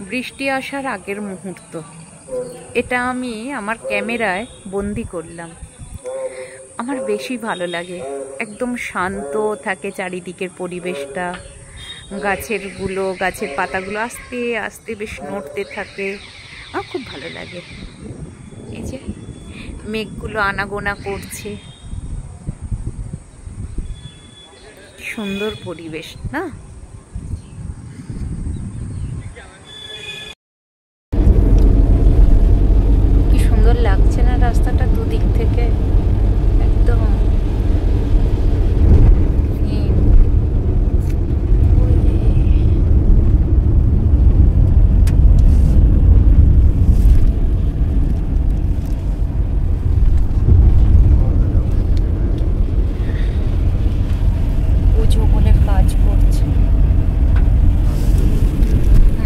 বৃষ্টি আসার আগের মুহূর্ত। এটা আমি আমার ক্যামেরায় বন্দি করলাম। আমার বেশি ভালো লাগে, একদম শান্ত থাকে চারিদিকের পরিবেশটা, গাছের পাতাগুলো আস্তে আস্তে বেশ নড়তে থাকে। আমার খুব ভালো লাগে। এই যে মেঘগুলো আনাগোনা করছে, সুন্দর পরিবেশ না? কি সুন্দর লাগছে না রাস্তাটা দুদিক থেকে, একদম পুজো বলে কাজ করছে।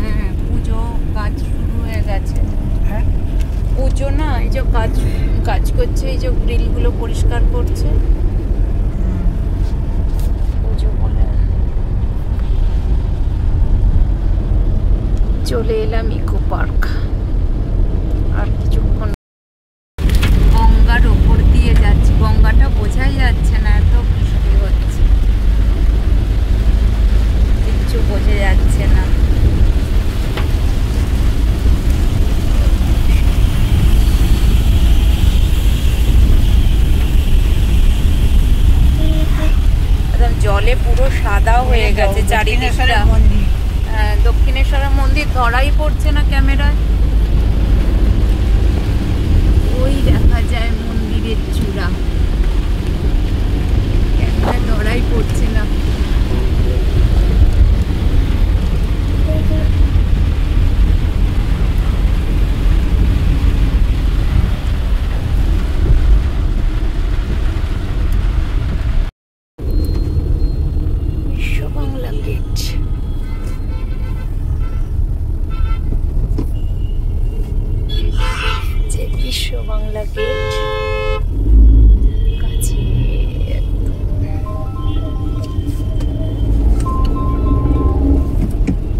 হ্যাঁ, পুজো কাজ শুরু হয়ে গেছে। পুজো না, এই যে কাজ করছে, এই যে গ্রিলগুলো পরিষ্কার করছে। পুজো বলে চলে এলাম ইকো পার্ক। আর কিছুক্ষণ গঙ্গার ওপর দিয়ে যাচ্ছি। গঙ্গাটা বোঝাই যাচ্ছে না, এত বৃষ্টি হচ্ছে, কিচ্ছু বোঝা যাচ্ছে না। জলে পুরো সাদা হয়ে গেছে চারিদিকটা। দক্ষিণেশ্বরের মন্দির ধরাই পড়ছে না ক্যামেরায়। ওই দেখা যায় মন্দিরের চূড়া, ক্যামেরায় ধরাই পড়ছে না। বাংলা গেট, যে বিশ্ব বাংলা গেট কাছে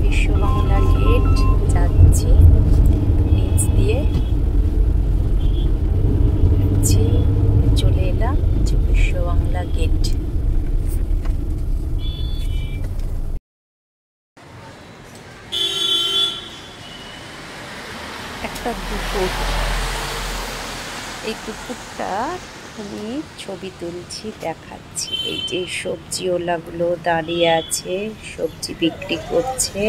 বিশ্ব বাংলা গেট যাচ্ছি নিচ দিয়ে, চলে এলাম বিশ্ব বাংলা গেট। একটা দুপুর, এই দুপুরটা আমি ছবি তুলছি, দেখাচ্ছি। এই যে সবজিওয়ালাগুলো দাঁড়িয়ে আছে, সবজি বিক্রি করছে।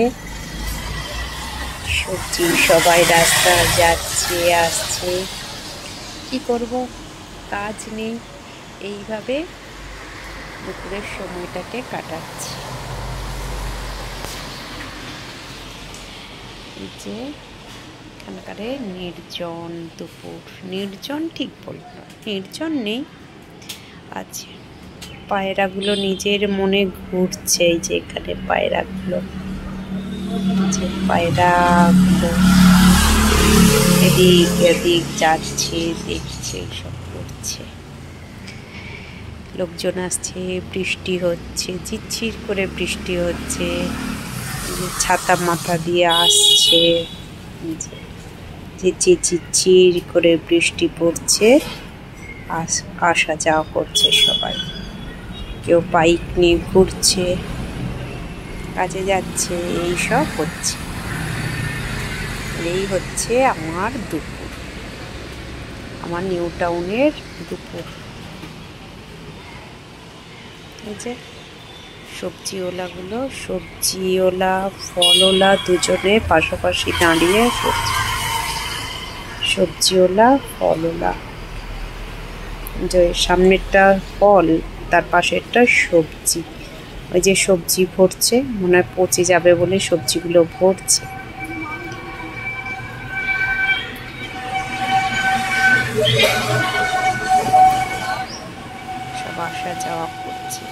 সবজি সবাই রাস্তা যাচ্ছে আসছে, কি করব, কাজ নেই, এইভাবে দুপুরের সময়টাকে কাটাচ্ছি। এই যে এখানকারে নির্জন দুপুর, নির্জন ঠিক বলবো না, নির্জন নেই, আছে। পায়রাগুলো নিজের মনে ঘুরছে। এই যে এখানে পায়রাগুলো, যে পায়রাগুলো এদিক এদিক যাচ্ছে, দেখছে, সব করছে। লোকজন আসছে, বৃষ্টি হচ্ছে, ঝিরঝির করে বৃষ্টি হচ্ছে, ছাতা মাথা দিয়ে আসছে, ঝিরঝির করে বৃষ্টি পড়ছে, আসা যাওয়া করছে সবাই। কেউ বাইক নিয়ে ঘুরছে, কাজে যাচ্ছে, এই সব হচ্ছে। এই হচ্ছে আমার দুপুর, আমার নিউ টাউনের দুপুর। এই যে সবজিওয়ালা ফলওয়ালা দুজনে পাশাপাশি দাঁড়িয়ে, সবজিওয়ালা ফলওয়ালা, যে সামনেরটা ফল, তার পাশেরটা সবজি। ওই যে সবজি ভরছে, মনে হয় পচে যাবে বলে সবজিগুলো ভরছে। সব আসা যাওয়া করছে।